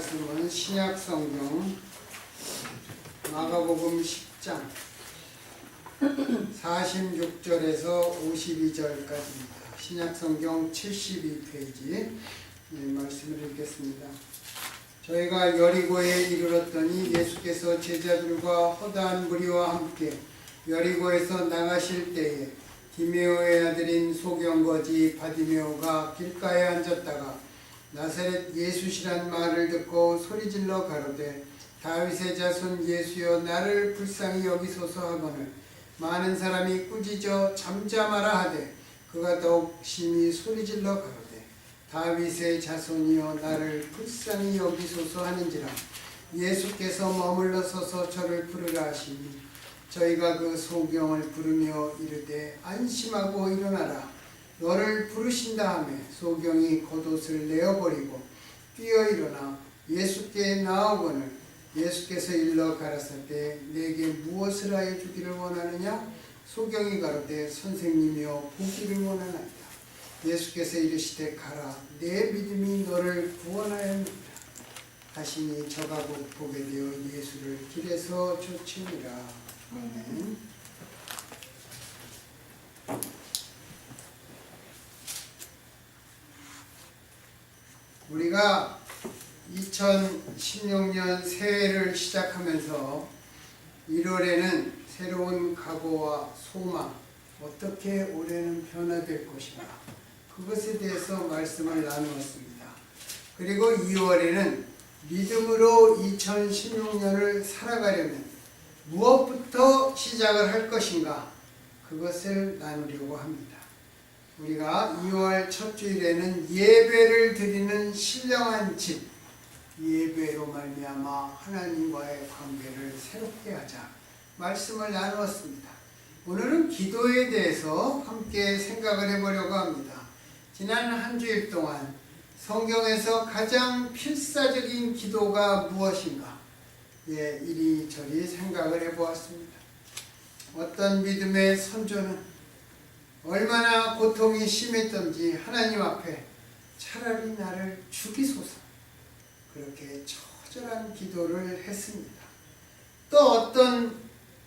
말씀은 신약성경 마가복음 10장 46절에서 52절까지입니다. 신약성경 72페이지 말씀을 읽겠습니다. 저희가 여리고에 이르렀더니 예수께서 제자들과 허다한 무리와 함께 여리고에서 나가실 때에 디메오의 아들인 소경거지 바디메오가 길가에 앉았다가 나사렛 예수시란 말을 듣고 소리질러 가로되 다윗의 자손 예수여 나를 불쌍히 여기소서 하거늘 많은 사람이 꾸짖어 잠잠하라 하되 그가 더욱 심히 소리질러 가로되 다윗의 자손이여 나를 불쌍히 여기소서 하는지라. 예수께서 머물러 서서 저를 부르라 하시니 저희가 그 소경을 부르며 이르되 안심하고 일어나라 너를 부르신다 하매 소경이 겉옷을 내어버리고 뛰어 일어나 예수께 나아오거늘 예수께서 일러 가라사대 내게 무엇을 하여 주기를 원하느냐. 소경이 가로되 선생님이여 보기를 원하나이다. 예수께서 이르시되 가라 내 믿음이 너를 구원하였느니라 하시니 저가 곧 보게 되어 예수를 길에서 쫓으니라. 아멘. 우리가 2016년 새해를 시작하면서 1월에는 새로운 각오와 소망, 어떻게 올해는 변화될 것인가, 그것에 대해서 말씀을 나누었습니다. 그리고 2월에는 믿음으로 2016년을 살아가려면 무엇부터 시작을 할 것인가, 그것을 나누려고 합니다. 우리가 2월 첫 주일에는 예배를 드리는 신령한 집, 예배로 말미암아 하나님과의 관계를 새롭게 하자 말씀을 나누었습니다. 오늘은 기도에 대해서 함께 생각을 해보려고 합니다. 지난 한 주일 동안 성경에서 가장 필사적인 기도가 무엇인가, 이리저리 생각을 해보았습니다. 어떤 믿음의 선조는 얼마나 고통이 심했던지 하나님 앞에 차라리 나를 죽이소서, 그렇게 처절한 기도를 했습니다. 또 어떤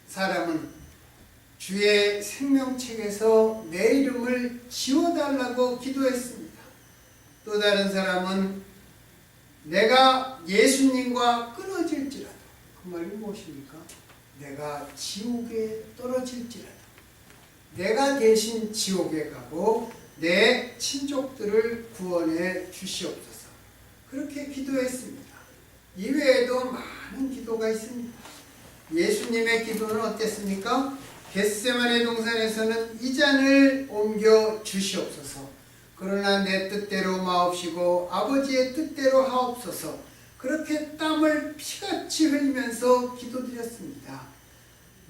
사람은 주의 생명책에서 내 이름을 지워달라고 기도했습니다. 또 다른 사람은 내가 예수님과 끊어질지라도, 그 말이 무엇입니까? 내가 지옥에 떨어질지라도 내가 대신 지옥에 가고 내 친족들을 구원해 주시옵소서, 그렇게 기도했습니다. 이외에도 많은 기도가 있습니다. 예수님의 기도는 어땠습니까? 겟세마네 동산에서는 이 잔을 옮겨 주시옵소서, 그러나 내 뜻대로 마옵시고 아버지의 뜻대로 하옵소서, 그렇게 땀을 피같이 흘리면서 기도드렸습니다.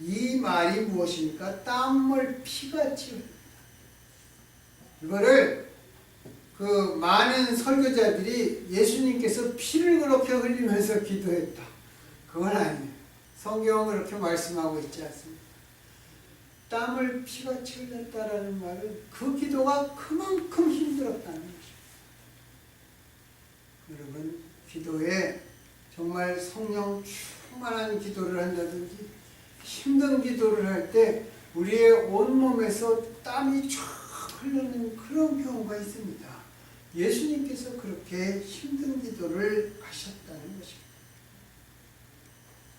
이 말이 무엇입니까? 땀을 피같이 흘린다. 이거를 그 많은 설교자들이 예수님께서 피를 그렇게 흘리면서 기도했다, 그건 아니에요. 성경은 그렇게 말씀하고 있지 않습니다. 땀을 피같이 흘렸다라는 말은 그 기도가 그만큼 힘들었다는 것입니다. 여러분, 기도에 정말 성령 충만한 기도를 한다든지 힘든 기도를 할 때 우리의 온몸에서 땀이 쫙 흐르는 그런 경우가 있습니다. 예수님께서 그렇게 힘든 기도를 하셨다는 것입니다.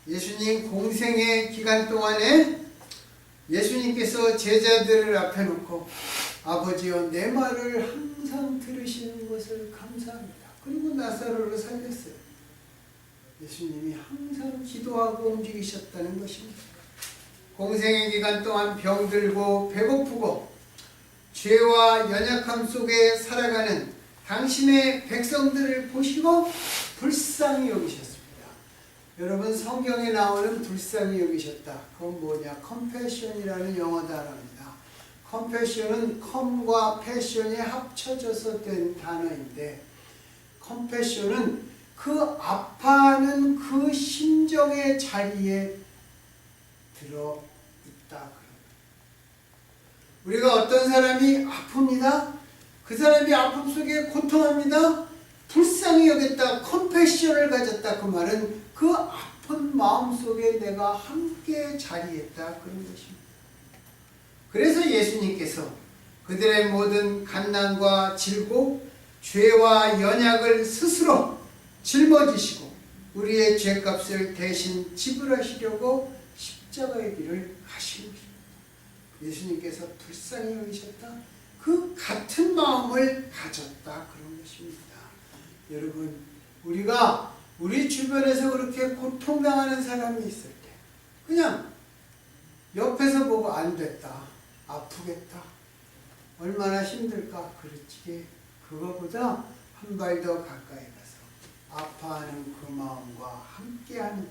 예수님 공생의 기간 동안에 예수님께서 제자들을 앞에 놓고 아버지여 내 말을 항상 들으시는 것을 감사합니다. 그리고 나사로를 살렸어요. 예수님이 항상 기도하고 움직이셨다는 것입니다. 공생의 기간 동안 병들고 배고프고 죄와 연약함 속에 살아가는 당신의 백성들을 보시고 불쌍히 여기셨습니다. 여러분, 성경에 나오는 불쌍히 여기셨다, 그건 뭐냐? 컴패션이라는 영어 단어입니다. 컴패션은 컴과 패션이 합쳐져서 된 단어인데, 컴패션은 그 아파하는 그 심정의 자리에 들어있다. 우리가 어떤 사람이 아픕니다. 그 사람이 아픔 속에 고통합니다. 불쌍히 여겼다, 컴패션을 가졌다. 그 말은 그 아픈 마음속에 내가 함께 자리했다 그런 것입니다. 그래서 예수님께서 그들의 모든 갓난과 질곡, 죄와 연약을 스스로 짊어지시고 우리의 죄값을 대신 지불하시려고 십자가의 길을 가신 것입니다. 예수님께서 불쌍히 여기셨다. 그 같은 마음을 가졌다 그런 것입니다. 여러분, 우리가 우리 주변에서 그렇게 고통당하는 사람이 있을 때 그냥 옆에서 보고 안 됐다, 아프겠다, 얼마나 힘들까. 그렇지, 그거보다 한 발 더 가까이 가서 아파하는 그 마음과 함께하는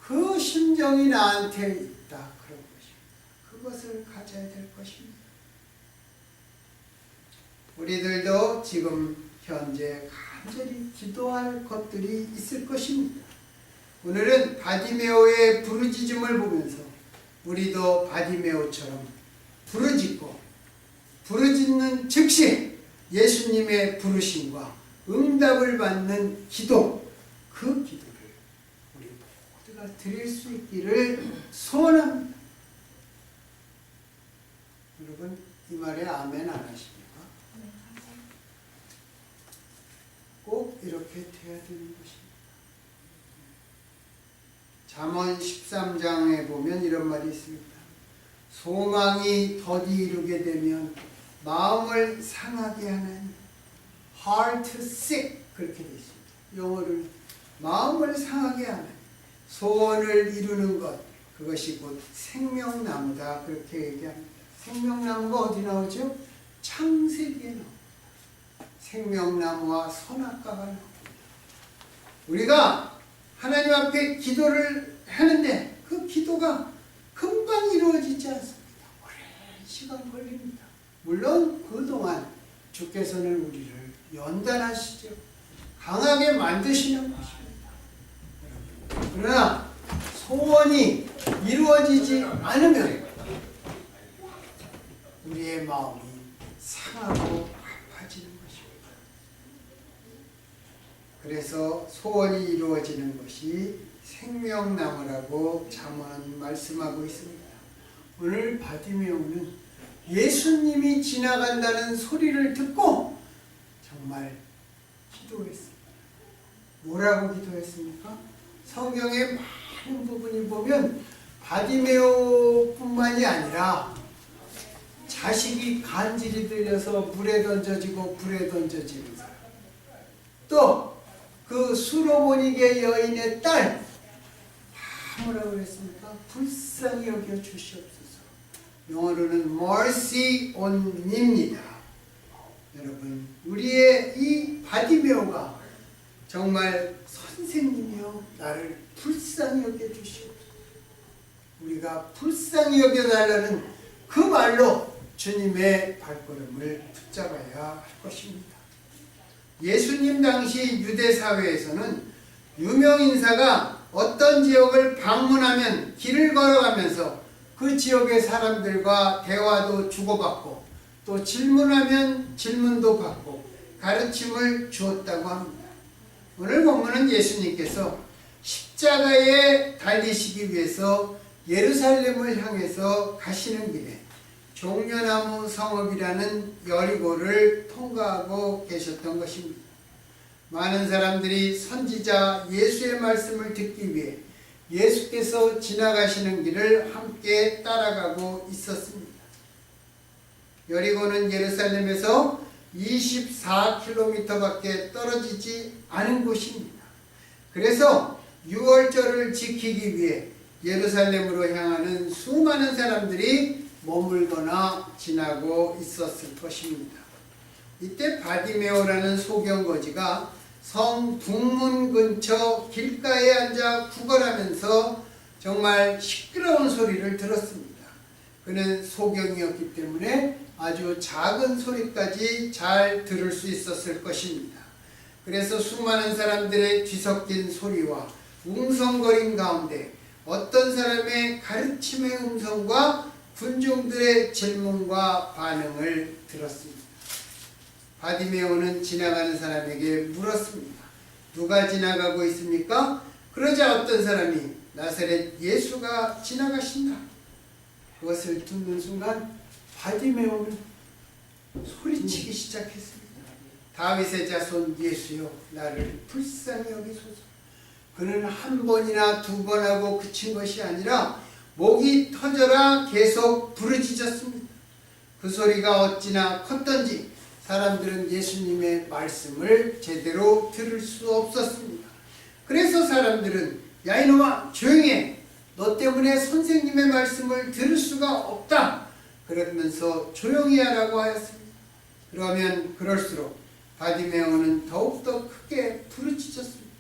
그 심정이 나한테 있다 그런 것입니다. 그것을 가져야 될 것입니다. 우리들도 지금 현재 간절히 기도할 것들이 있을 것입니다. 오늘은 바디메오의 부르짖음을 보면서 우리도 바디메오처럼 부르짖고 부르짖는 즉시 예수님의 부르심과 응답을 받는 기도, 그 기도를 우리 모두가 드릴 수 있기를 소원합니다. 여러분, 이 말에 아멘 안 하십니까? 꼭 이렇게 돼야 되는 것입니다. 잠언 13장에 보면 이런 말이 있습니다. 소망이 더디 이루게 되면 마음을 상하게 하는 heart sick, 그렇게 되어 있습니다. 영어를 마음을 상하게 하는 소원을 이루는 것, 그것이 곧 생명나무다 그렇게 얘기합니다. 생명나무가 어디 나오죠? 창세기에 나옵니다. 생명나무와 선악과가 나옵니다. 우리가 하나님 앞에 기도를 하는데 그 기도가 금방 이루어지지 않습니다. 오랜 시간 걸립니다. 물론 그동안 주께서는 우리를 연단하시죠. 강하게 만드시는 것입니다. 그러나 소원이 이루어지지 않으면 우리의 마음이 상하고 아파지는 것입니다. 그래서 소원이 이루어지는 것이 생명나무라고 잠언은 말씀하고 있습니다. 오늘 바디메오는 예수님이 지나간다는 소리를 듣고 정말 기도했습니다. 뭐라고 기도했습니까? 성경의 많은 부분이 보면 바디메오뿐만이 아니라 자식이 간질이 들려서 물에 던져지고 불에 던져지는 사람, 또 그 수로보니게 여인의 딸, 다 뭐라고 그랬습니까? 불쌍히 여겨 주시옵소서. 영어로는 mercy on me입니다. 여러분, 우리의 이 바디메오가 정말 선생님이여 나를 불쌍히 여겨 주시옵소서. 우리가 불쌍히 여겨달라는 그 말로 주님의 발걸음을 붙잡아야 할 것입니다. 예수님 당시 유대 사회에서는 유명인사가 어떤 지역을 방문하면 길을 걸어가면서 그 지역의 사람들과 대화도 주고받고 또 질문하면 질문도 받고 가르침을 주었다고 합니다. 오늘 본문은 예수님께서 십자가에 달리시기 위해서 예루살렘을 향해서 가시는 길에 종려나무 성읍이라는 여리고를 통과하고 계셨던 것입니다. 많은 사람들이 선지자 예수의 말씀을 듣기 위해 예수께서 지나가시는 길을 함께 따라가고 있었습니다. 여리고는 예루살렘에서 24km밖에 떨어지지 않은 곳입니다. 그래서 유월절을 지키기 위해 예루살렘으로 향하는 수많은 사람들이 머물거나 지나고 있었을 것입니다. 이때 바디메오라는 소경거지가 성 북문 근처 길가에 앉아 구걸하면서 정말 시끄러운 소리를 들었습니다. 그는 소경이었기 때문에 아주 작은 소리까지 잘 들을 수 있었을 것입니다. 그래서 수많은 사람들의 뒤섞인 소리와 웅성거림 가운데 어떤 사람의 가르침의 음성과 군중들의 질문과 반응을 들었습니다. 바디메오는 지나가는 사람에게 물었습니다. 누가 지나가고 있습니까? 그러자 어떤 사람이 나사렛 예수가 지나가신다. 그것을 듣는 순간 바디메오는 소리치기 시작했습니다. 다윗의 자손 예수여, 나를 불쌍히 여기소서. 그는 한 번이나 두 번 하고 그친 것이 아니라 목이 터져라 계속 부르짖었습니다. 그 소리가 어찌나 컸던지 사람들은 예수님의 말씀을 제대로 들을 수 없었습니다. 그래서 사람들은 야 이놈아 조용히 해. 너 때문에 선생님의 말씀을 들을 수가 없다. 그러면서 조용히 하라고 하였습니다. 그러면 그럴수록 바디메오는 더욱더 크게 부르짖었습니다.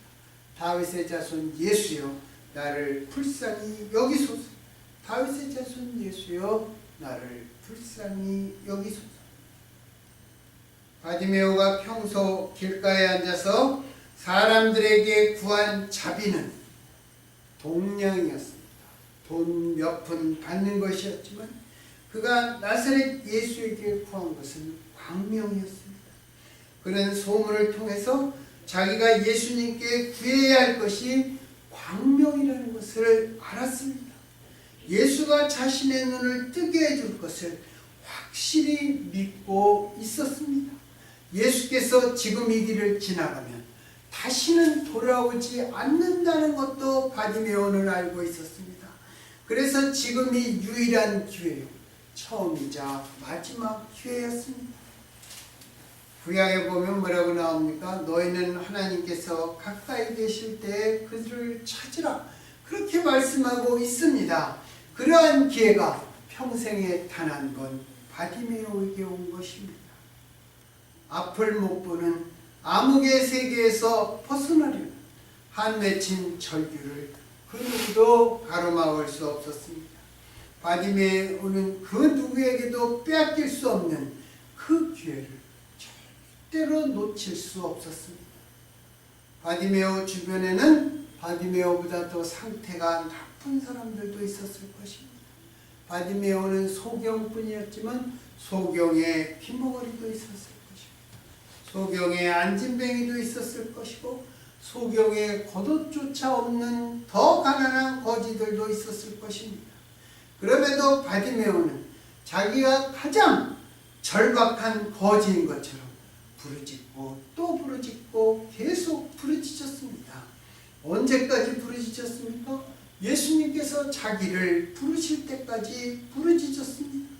다윗의 자손 예수여, 나를 불쌍히 여기소서. 다윗의 자손 예수여, 나를 불쌍히 여기소서. 바디메오가 평소 길가에 앉아서 사람들에게 구한 자비는 동량이었습니다. 돈 몇 푼 받는 것이었지만 그가 나사렛 예수에게 구한 것은 광명이었습니다. 그는 소문을 통해서 자기가 예수님께 구해야 할 것이 광명이라는 것을 알았습니다. 예수가 자신의 눈을 뜨게 해줄 것을 확실히 믿고 있었습니다. 예수께서 지금 이 길을 지나가면 다시는 돌아오지 않는다는 것도 바디메오는 알고 있었습니다. 그래서 지금이 유일한 기회요, 처음이자 마지막 기회였습니다. 구약에 보면 뭐라고 나옵니까? 너희는 하나님께서 가까이 계실 때 그들을 찾으라, 그렇게 말씀하고 있습니다. 그러한 기회가 평생에 단 한 번 바디메오에게 온 것입니다. 앞을 못 보는 암흑의 세계에서 벗어나려는 한 맺힌 절규를 그 누구도 가로막을 수 없었습니다. 바디메오는 그 누구에게도 빼앗길 수 없는 그 기회를 절대로 놓칠 수 없었습니다. 바디메오 주변에는 바디메오보다 더 상태가 나쁜 사람들도 있었을 것입니다. 바디메오는 소경뿐이었지만 소경에 귀머거리도 있었을 것입니다. 소경에 안진뱅이도 있었을 것이고 소경에 겉옷조차 없는 더 가난한 거지들도 있었을 것입니다. 그럼에도 바디메오는 자기가 가장 절박한 거지인 것처럼 부르짖고 또 부르짖고 계속 부르짖었습니다. 언제까지 부르짖었습니까? 예수님께서 자기를 부르실 때까지 부르짖었습니다.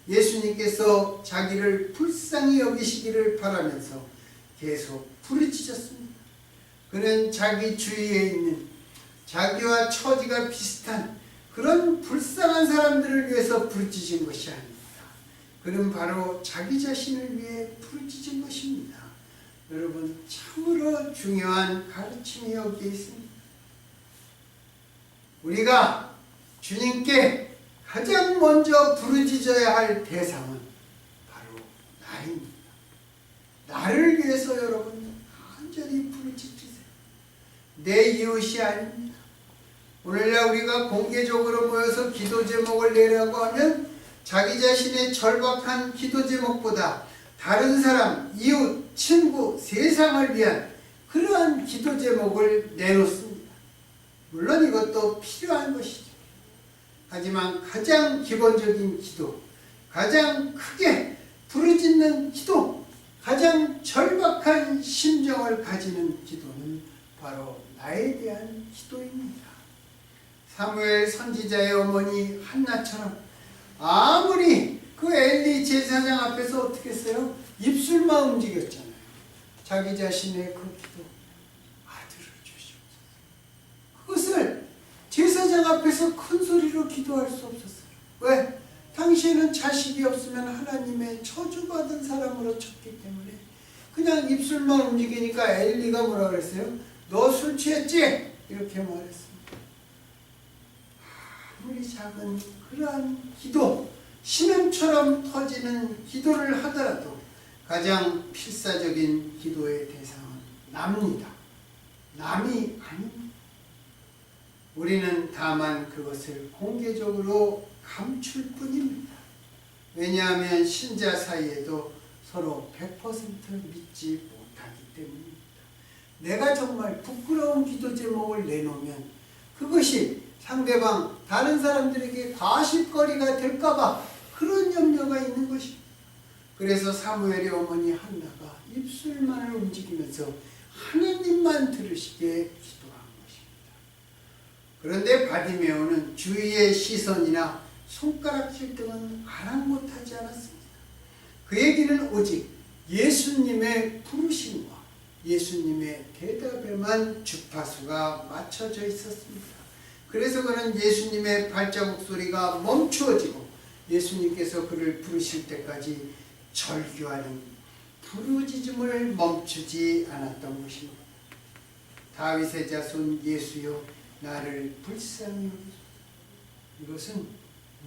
예수님께서 자기를 불쌍히 여기시기를 바라면서 계속 부르짖었습니다. 그는 자기 주위에 있는 자기와 처지가 비슷한 그런 불쌍한 사람들을 위해서 부르짖은 것이 아닙니다. 그는 바로 자기 자신을 위해 부르짖은 것입니다. 여러분, 참으로 중요한 가르침이 여기에 있습니다. 우리가 주님께 가장 먼저 부르짖어야 할 대상은 바로 나입니다. 나를 위해서 여러분 간절히 부르짖으세요. 내 이웃이 아닙니다. 오늘날 우리가 공개적으로 모여서 기도 제목을 내라고 하면 자기 자신의 절박한 기도 제목보다 다른 사람, 이웃, 친구, 세상을 위한 그러한 기도 제목을 내놓습니다. 물론 이것도 필요한 것이죠. 하지만 가장 기본적인 기도, 가장 크게 부르짖는 기도, 가장 절박한 심정을 가지는 기도는 바로 나에 대한 기도입니다. 사무엘 선지자의 어머니 한나처럼 아무리 그 엘리 제사장 앞에서 어떻게 했어요? 입술만 움직였잖아요. 자기 자신의 그 기도, 아들을 주시옵소서. 그것을 제사장 앞에서 큰 소리로 기도할 수 없었어요. 왜? 당시에는 자식이 없으면 하나님의 저주받은 사람으로 쳤기 때문에 그냥 입술만 움직이니까 엘리가 뭐라 그랬어요? 너 술 취했지? 이렇게 말했습니다. 아무리 작은 그러한 기도, 심형처럼 터지는 기도를 하더라도 가장 필사적인 기도의 대상은 납니다. 남이 아닙니다. 우리는 다만 그것을 공개적으로 감출 뿐입니다. 왜냐하면 신자 사이에도 서로 100% 믿지 못하기 때문입니다. 내가 정말 부끄러운 기도 제목을 내놓으면 그것이 상대방 다른 사람들에게 가십거리가 될까봐 그런 염려가 있는 것입니다. 그래서 사무엘의 어머니 한나가 입술만을 움직이면서 하느님만 들으시게 기도한 것입니다. 그런데 바디메오는 주위의 시선이나 손가락질 등은 아랑곳하지 않았습니다. 그의 길은 오직 예수님의 부르심과 예수님의 대답에만 주파수가 맞춰져 있었습니다. 그래서 그는 예수님의 발자국 소리가 멈추어지고 예수님께서 그를 부르실 때까지 절규하는 부르짖음을 멈추지 않았던 것입니다. 다윗의 자손 예수여 나를 불쌍히 여기소서. 이것은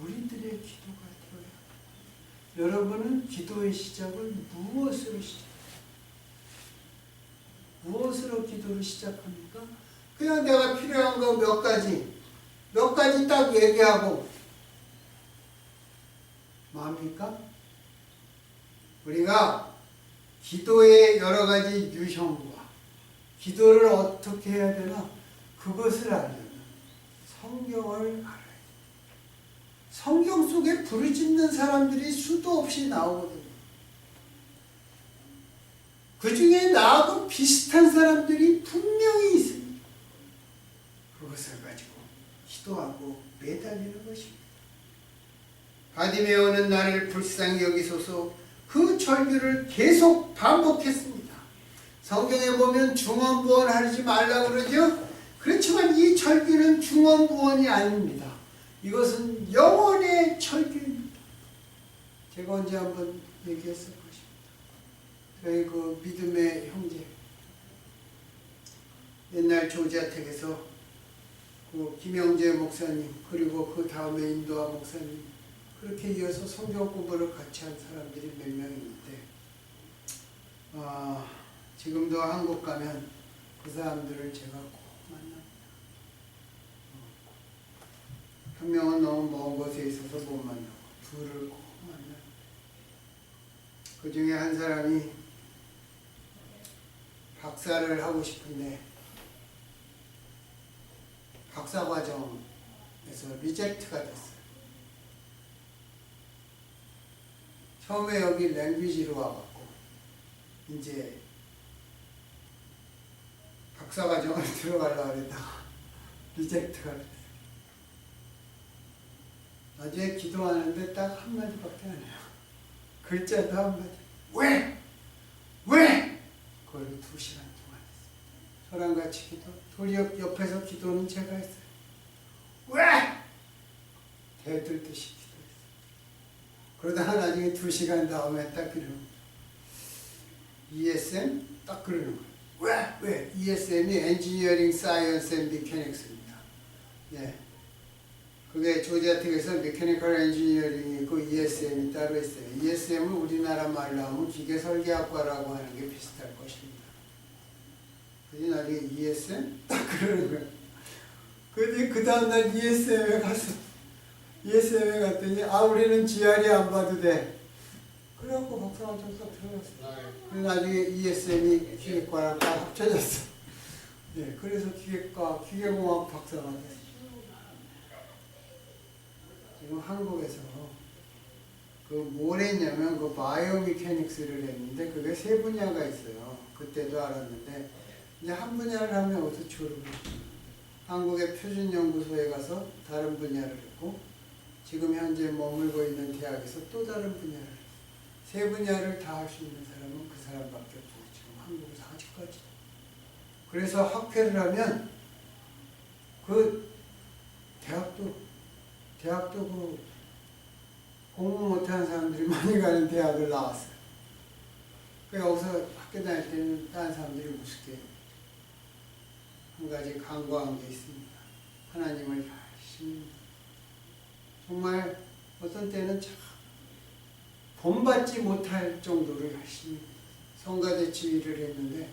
우리들의 기도가 되어야 합니다. 여러분은 기도의 시작을 무엇으로 시작합니까? 무엇으로 기도를 시작합니까? 그냥 내가 필요한 거 몇 가지 딱 얘기하고 뭐합니까? 우리가 기도의 여러 가지 유형과 기도를 어떻게 해야 되나 그것을 알려면 성경을 알아야 돼요. 성경 속에 부르짖는 사람들이 수도 없이 나오거든요. 그 중에 나하고 비슷한 사람들이 분명히 있습니다. 그것을 가지고 기도하고 매달리는 것입니다. 바디메오는 나를 불쌍히 여기소서 그 절규를 계속 반복했습니다. 성경에 보면 중언부언하지 말라고 그러죠. 그렇지만 이 절규는 중언부언이 아닙니다. 이것은 영혼의 절규입니다. 제가 언제 한번 얘기했을 것입니다. 저희 그 믿음의 형제 옛날 조지아텍에서 그 김영재 목사님 그리고 그 다음에 인도아 목사님 그렇게 이어서 성경 공부를 같이 한 사람들이 몇 명 있는데 지금도 한국 가면 그 사람들을 제가 꼭 만납니다. 한 명은 너무 먼 곳에 있어서 못 만나고 둘을 꼭 만나요. 그 중에 한 사람이 박사를 하고 싶은데 박사과정에서 리젝트가 됐어요. 처음에 여기 랭귀지로 와갖고 이제 박사과정을 들어가려고 그랬다가 리젝트가 됐어요. 나중에 기도하는데 딱 한마디밖에 안 해요. 글자도 한마디. 왜? 그걸 2시간 동안 했어요. 저랑 같이 기도. 돌이 옆에서 기도는 제가 했어요. 왜? 대들듯이 기도했어요. 그러다가 나중에 2시간 다음에 딱 그러는 거예요. ESM? 딱 그러는 거예요. 왜? ESM이 엔지니어링 사이언스 앤 메커닉스입니다. 예. 그게 조지아텍에서 메커니컬 엔지니어링이 있고 ESM이 따로 있어요. ESM은 우리나라 말로 하면 기계설계학과라고 하는 게 비슷할 것입니다. 그래서 나중에 ESM? 딱 그러는 거예요. 근데 그 다음날 ESM에 갔더니 우리는 GR이 안 봐도 돼. 그래갖고 박사과정 딱 들어갔어요. 그래서 나중에 ESM이 기계과랑 다 합쳐졌어. 네, 그래서 기계공학 박사가 됐어요. 지금 한국에서 뭘 했냐면 그 바이오메카닉스를 했는데 그게 3분야가 있어요. 그때도 알았는데 이제 한 분야를 하면 어디서 졸업을 했어요. 한국의 표준연구소에 가서 다른 분야를 했고 지금 현재 머물고 있는 대학에서 또 다른 분야를 했어요. 3분야를 다 할 수 있는 사람은 그 사람밖에 없어요. 지금 한국에서 아직까지. 그래서 학회를 하면 그 대학도 그 공부 못하는 사람들이 많이 가는 대학을 나왔어요. 그래서 여기서 학교 다닐 때는 다른 사람들이 우습게 한 가지 간과한 게 있습니다. 하나님을 열심히 정말 어떤 때는 참 본받지 못할 정도로 열심히 성가대 지휘를 했는데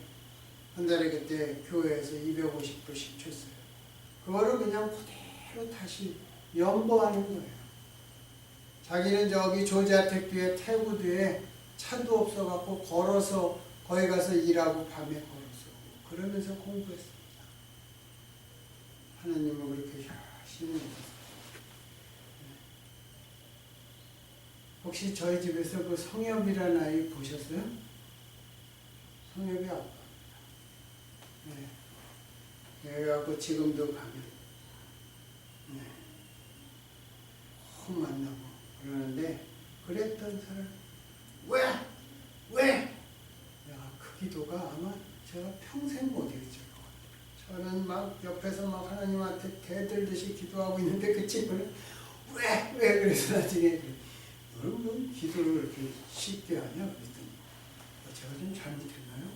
한 달에 그때 교회에서 250불씩 줬어요. 그거를 그냥 그대로 다시 연보하는 거예요. 자기는 저기 조지아텍 뒤에 태구 뒤에 차도 없어갖고 걸어서 거기 가서 일하고 밤에 걸어서 그러면서 공부했습니다. 하나님은 그렇게 열심히 해주셨어요. 혹시 저희 집에서 그 성엽이라는 아이 보셨어요? 성엽이 아빠입니다. 그래갖고 지금도 가면 꼭 만나고 그러는데 그랬던 사람 왜? 야, 그 기도가 아마 제가 평생 못 잊을 것 같아요. 저는 막 옆에서 막 하나님한테 대들듯이 기도하고 있는데 그 친구는 왜? 그래서 나중에 너는 뭐 기도를 이렇게 쉽게 하냐? 그랬더니 제가 좀 잘못했나요?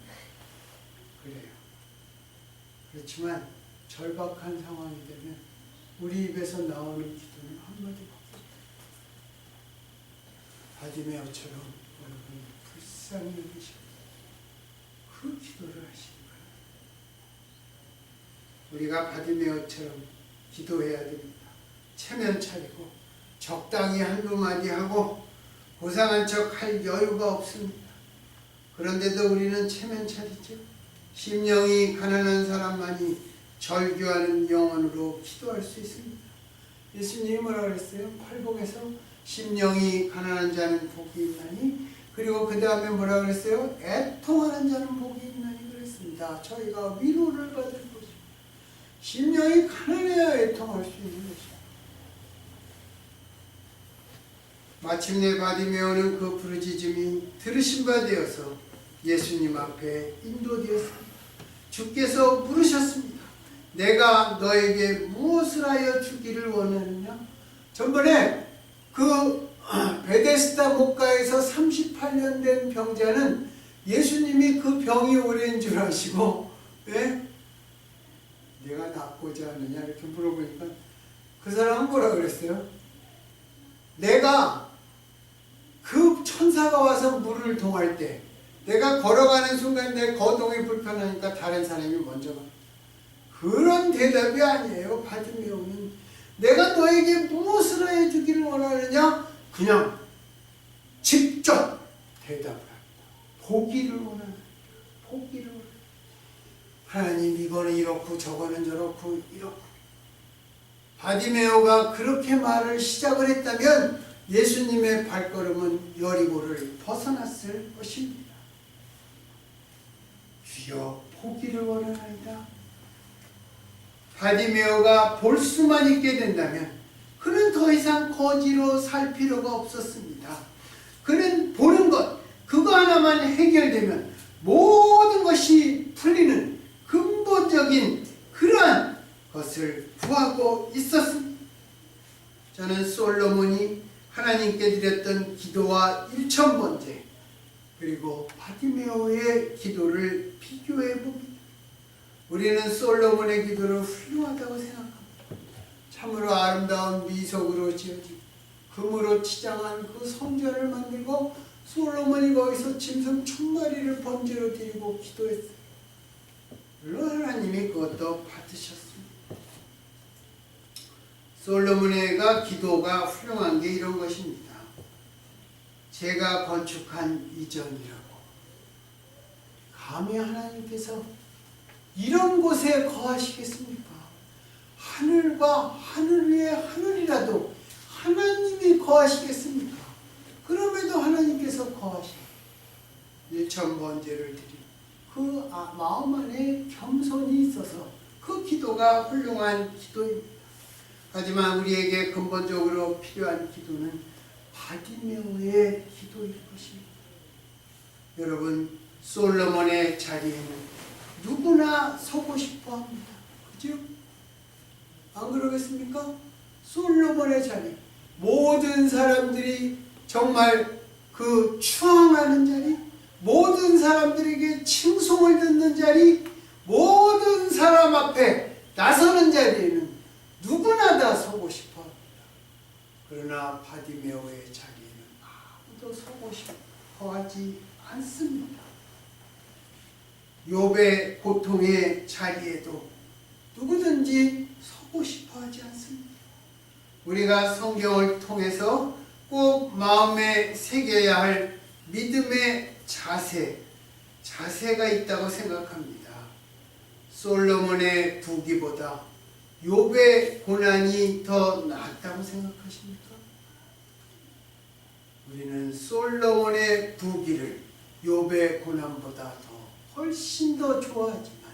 그래요. 그렇지만 절박한 상황이 되면 우리 입에서 나오는 기도는 한마디밖에 없어요. 바디메오처럼 여러분 불쌍히 여기시고 그 기도를 하시는 거예요. 우리가 바디메오처럼 기도해야 됩니다. 체면 차리고 적당히 한두 마디 하고 고상한 척 할 여유가 없습니다. 그런데도 우리는 체면 차리죠. 심령이 가난한 사람만이 절규하는 영혼으로 기도할 수 있습니다. 예수님이 뭐라 그랬어요? 팔복에서 심령이 가난한 자는 복이 있나니, 그리고 그 다음에 뭐라 그랬어요? 애통하는 자는 복이 있나니 그랬습니다. 저희가 위로를 받을 것입니다. 심령이 가난해야 애통할 수 있는 것입니다. 마침내 바디메오는 그 부르짖음이 들으신 바 되어서 예수님 앞에 인도되었습니다. 주께서 물으셨습니다. 내가 너에게 무엇을 하여 주기를 원하느냐? 전번에 그 베데스다 목가에서 38년 된 병자는 예수님이 그 병이 오래인 줄 아시고 왜? 내가 낫고자 하느냐 이렇게 물어보니까 그 사람은 뭐라 그랬어요? 내가 그 천사가 와서 물을 동할 때 내가 걸어가는 순간 내 거동이 불편하니까 다른 사람이 먼저 가. 그런 대답이 아니에요. 바디메오는 내가 너에게 무엇을 해주기를 원하느냐? 그냥 직접 대답을 합니다. 보기를 원합니다. 보기를 원합니다. 하나님 이거는 이렇고 저거는 저렇고 이렇고. 바디메오가 그렇게 말을 시작을 했다면 예수님의 발걸음은 여리고를 벗어났을 것입니다. 주여 보기를 원하나이다. 바디메오가 볼 수만 있게 된다면 그는 더 이상 거지로 살 필요가 없었습니다. 그는 보는 것, 그거 하나만 해결되면 모든 것이 풀리는 근본적인 그러한 것을 구하고 있었습니다. 저는 솔로몬이 하나님께 드렸던 기도와 1000번째 그리고 바디메오의 기도를 비교해 봅니다. 우리는 솔로몬의 기도를 훌륭하다고 생각합니다. 참으로 아름다운 미석으로 지어지고 금으로 치장한 그 성전을 만들고 솔로몬이 거기서 짐승 1000마리를 번제로 드리고 기도했어요. 물론 하나님이 그것도 받으셨습니다. 솔로몬의 기도가 훌륭한 게 이런 것입니다. 제가 건축한 이전이라고. 감히 하나님께서 이런 곳에 거하시겠습니까? 하늘과 하늘 위에 하늘이라도 하나님이 거하시겠습니까? 그럼에도 하나님께서 거하시고 1000번제를 드리고 그 마음 안에 겸손이 있어서 그 기도가 훌륭한 기도입니다. 하지만 우리에게 근본적으로 필요한 기도는 바디메오의 기도일 것입니다. 여러분, 솔로몬의 자리에는 누구나 서고 싶어 합니다. 그죠? 안 그러겠습니까? 솔로몬의 자리, 모든 사람들이 정말 그 추앙하는 자리, 모든 사람들에게 칭송을 듣는 자리, 모든 사람 앞에 나서는 자리에는 누구나 다 서고 싶어 합니다. 그러나 바디메오의 자리에는 아무도 서고 싶어 하지 않습니다. 욥의 고통의 자리에도 누구든지 서고 싶어 하지 않습니다. 우리가 성경을 통해서 꼭 마음에 새겨야 할 믿음의 자세가 있다고 생각합니다. 솔로몬의 부귀보다 욥의 고난이 더 낫다고 생각하십니까? 우리는 솔로몬의 부귀를 욥의 고난보다 훨씬 더 좋아하지만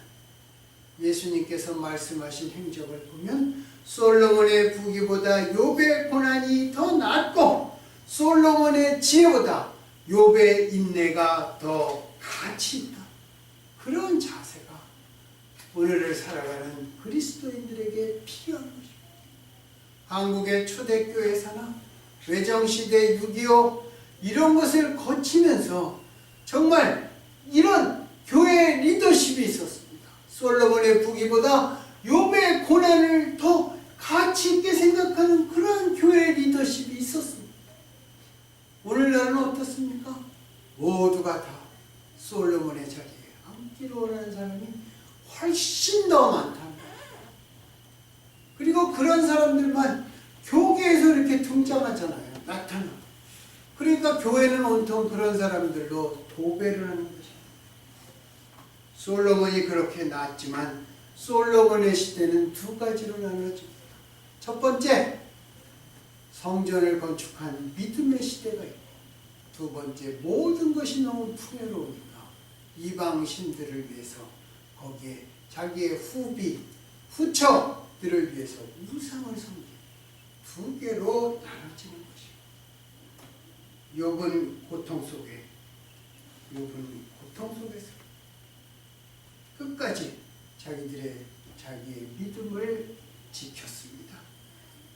예수님께서 말씀하신 행적을 보면 솔로몬의 부귀보다 욥의 고난이 더 낫고 솔로몬의 지혜보다 욥의 인내가 더 가치 있다. 그런 자세가 오늘을 살아가는 그리스도인들에게 필요한 것입니다. 한국의 초대교회사나 외정시대 6.25 이런 것을 거치면서 정말 이런 교회 리더십이 있었습니다. 솔로몬의 부귀보다 욥의 고난을 더 가치 있게 생각하는 그런 교회 리더십이 있었습니다. 오늘날은 어떻습니까? 모두가 다 솔로몬의 자리에 앉기를 원하는 사람이 훨씬 더 많답니다. 그리고 그런 사람들만 교계에서 이렇게 등장하잖아요. 나타나. 그러니까 교회는 온통 그런 사람들로 도배를 하는 것입니다. 솔로몬이 그렇게 나았지만 솔로몬의 시대는 두 가지로 나눠집니다. 첫 번째, 성전을 건축한 믿음의 시대가 있고, 두 번째, 모든 것이 너무 풍요로우니까 이방 신들을 위해서 거기에 자기의 후처들을 위해서 우상을 섬기는 두 개로 나눠지는 것입니다. 욥은 고통 속에서 끝까지 자기의 믿음을 지켰습니다.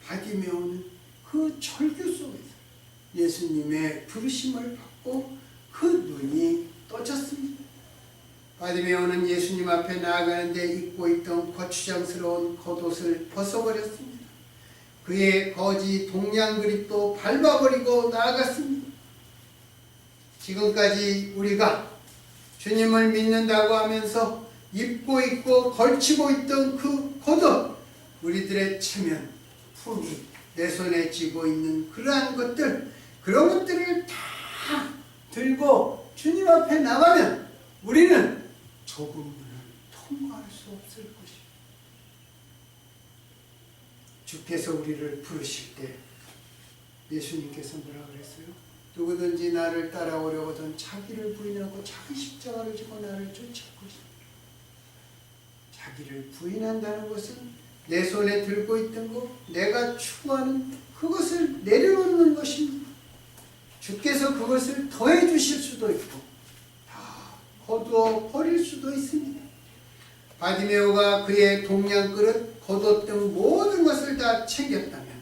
바디메오는 그 절규 속에서 예수님의 부르심을 받고 그 눈이 떠졌습니다. 바디메오는 예수님 앞에 나아가는데 입고 있던 거추장스러운 겉옷을 벗어버렸습니다. 그의 거지 동양 그립도 밟아버리고 나아갔습니다. 지금까지 우리가 주님을 믿는다고 하면서 입고 있고 걸치고 있던 그 겉옷, 우리들의 체면, 품위, 내 손에 쥐고 있는 그러한 것들, 그런 것들을 다 들고 주님 앞에 나가면 우리는 좁은 문을 통과할 수 없을 것입니다. 주께서 우리를 부르실 때 예수님께서 뭐라 그랬어요? 누구든지 나를 따라오려거든 자기를 부인하고 자기 십자가를 지고 나를 쫓을 것이다. 자기를 부인한다는 것은 내 손에 들고 있던 것, 내가 추구하는 그것을 내려놓는 것입니다. 주께서 그것을 더해 주실 수도 있고 다 거두어 버릴 수도 있습니다. 바디메오가 그의 동양 그릇, 겉옷 등 모든 것을 다 챙겼다면,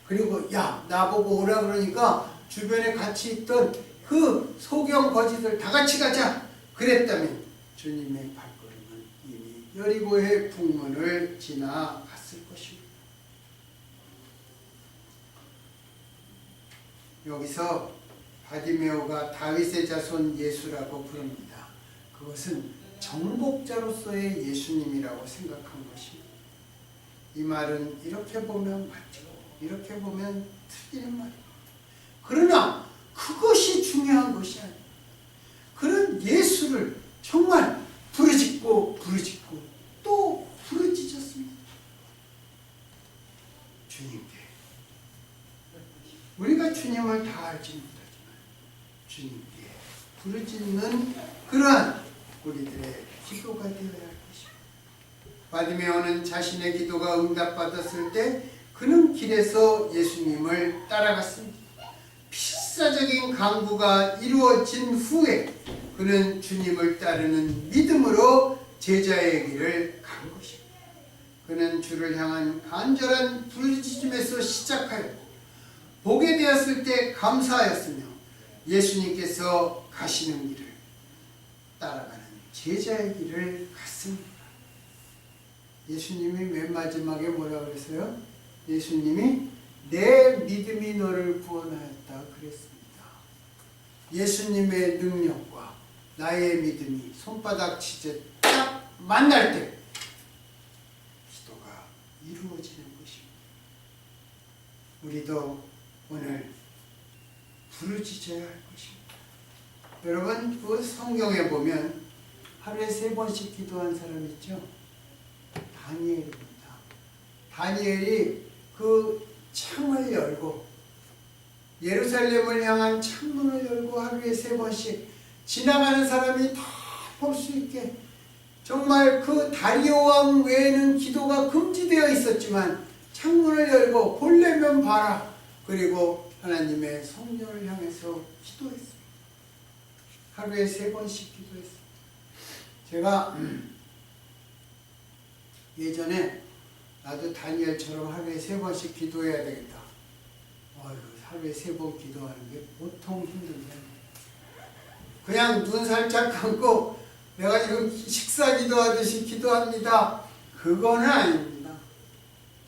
그리고 야 나보고 오라 그러니까 주변에 같이 있던 그 소경 거지들 다 같이 가자 그랬다면 주님의 발걸음은 이미 여리고의 북문을 지나갔을 것입니다. 여기서 바디메오가 다윗의 자손 예수라고 부릅니다. 그것은 정복자로서의 예수님이라고 생각한 것입니다. 이 말은 이렇게 보면 맞죠. 이렇게 보면 틀리는 말입니다. 그러나 그것이 중요한 것이 아니에요. 그런 예수를 정말 부르짖고 또 부르짖었습니다. 주님께. 우리가 주님을 다 알지 못하지만 주님께 부르짖는 그러한 우리들의 기도가 되어야 할 것입니다. 바디메오는 자신의 기도가 응답받았을 때 그는 길에서 예수님을 따라갔습니다. 필사적인 강구가 이루어진 후에 그는 주님을 따르는 믿음으로 제자의 길을 간 것입니다. 그는 주를 향한 간절한 부르짖음에서 시작하였고 보게 되었을 때 감사하였으며 예수님께서 가시는 길을 따라가는 제자의 길을 갔습니다. 예수님이 맨 마지막에 뭐라고 그랬어요? 예수님이 내 믿음이 너를 구원하였다 그랬습니다. 예수님의 능력과 나의 믿음이 손바닥 치듯 딱 만날 때 기도가 이루어지는 것입니다. 우리도 오늘 부르짖어야 할 것입니다. 여러분 그 성경에 보면 하루에 3번씩 기도한 사람 있죠? 다니엘입니다. 다니엘이 그 창을 열고 예루살렘을 향한 창문을 열고 하루에 3번씩 지나가는 사람이 다 볼 수 있게, 정말 그 다리오 왕 외에는 기도가 금지되어 있었지만 창문을 열고 볼래면 봐라, 그리고 하나님의 성전을 향해서 기도했습니다. 하루에 3번씩 기도했습니다. 제가 예전에 나도 다니엘처럼 하루에 3번씩 기도해야 되겠다. 하루에 3번 기도하는 게 보통 힘든데, 그냥 눈 살짝 감고 내가 지금 식사 기도하듯이 기도합니다, 그거는 아닙니다.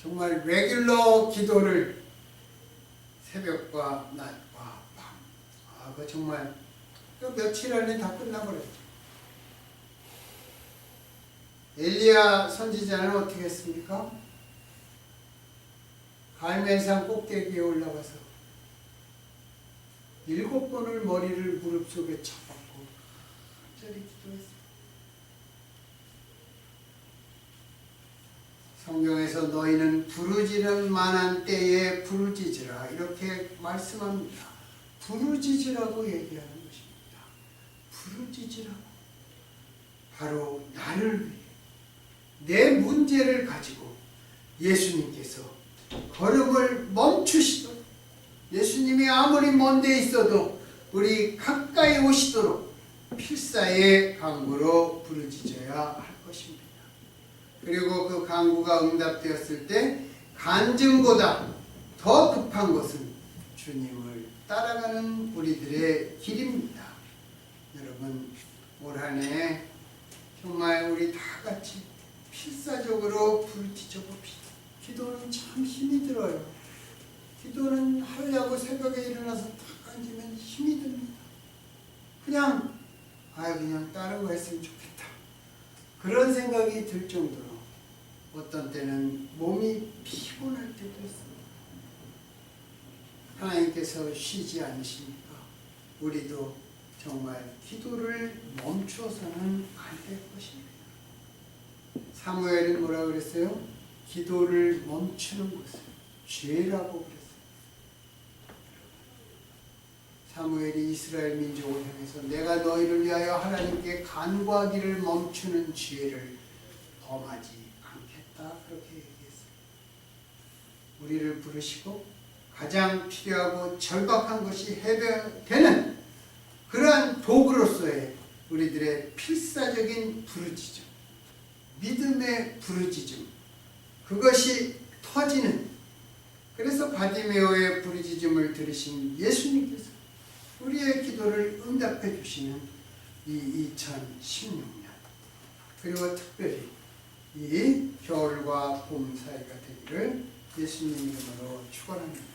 정말 레귤러 기도를 새벽과 낮과 밤, 그거 정말 며칠 안에 다 끝나버렸죠. 엘리야 선지자는 어떻게 했습니까? 갈멜산 꼭대기에 올라가서 7번을 머리를 무릎 속에 쳐박고 간절히 기도했습니다. 성경에서 너희는 부르짖는 만한 때에 부르짖으라, 이렇게 말씀합니다. 부르짖으라고 얘기하는 것입니다. 부르짖으라고. 바로 나를 위해, 내 문제를 가지고 예수님께서 걸음을 멈추시도록, 예수님이 아무리 먼 데 있어도 우리 가까이 오시도록 필사의 간구로 부르짖어야 할 것입니다. 그리고 그 간구가 응답되었을 때 간증보다 더 급한 것은 주님을 따라가는 우리들의 길입니다. 여러분, 올 한 해 정말 우리 다 같이 필사적으로 부르짖어 봅시다. 기도는 참 힘이 들어요. 기도는 하려고 새벽에 일어나서 딱 앉으면 힘이 듭니다. 그냥 다른 거 했으면 좋겠다, 그런 생각이 들 정도로 어떤 때는 몸이 피곤할 때도 있습니다. 하나님께서 쉬지 않으시니까 우리도 정말 기도를 멈추어서는 안 될 것입니다. 사무엘은 뭐라고 그랬어요? 기도를 멈추는 것을 죄라고 그랬어요. 사무엘이 이스라엘 민족을 향해서 내가 너희를 위하여 하나님께 간구하기를 멈추는 죄를 범하지 않겠다, 그렇게 얘기했어요. 우리를 부르시고 가장 필요하고 절박한 것이 해결되는 그러한 도구로서의 우리들의 필사적인 부르짖음, 믿음의 부르짖음, 그것이 터지는, 그래서 바디메오의 부르짖음을 들으신 예수님께서 우리의 기도를 응답해 주시는 이 2016년, 그리고 특별히 이 겨울과 봄 사이가 되기를 예수님 이름으로 축원합니다.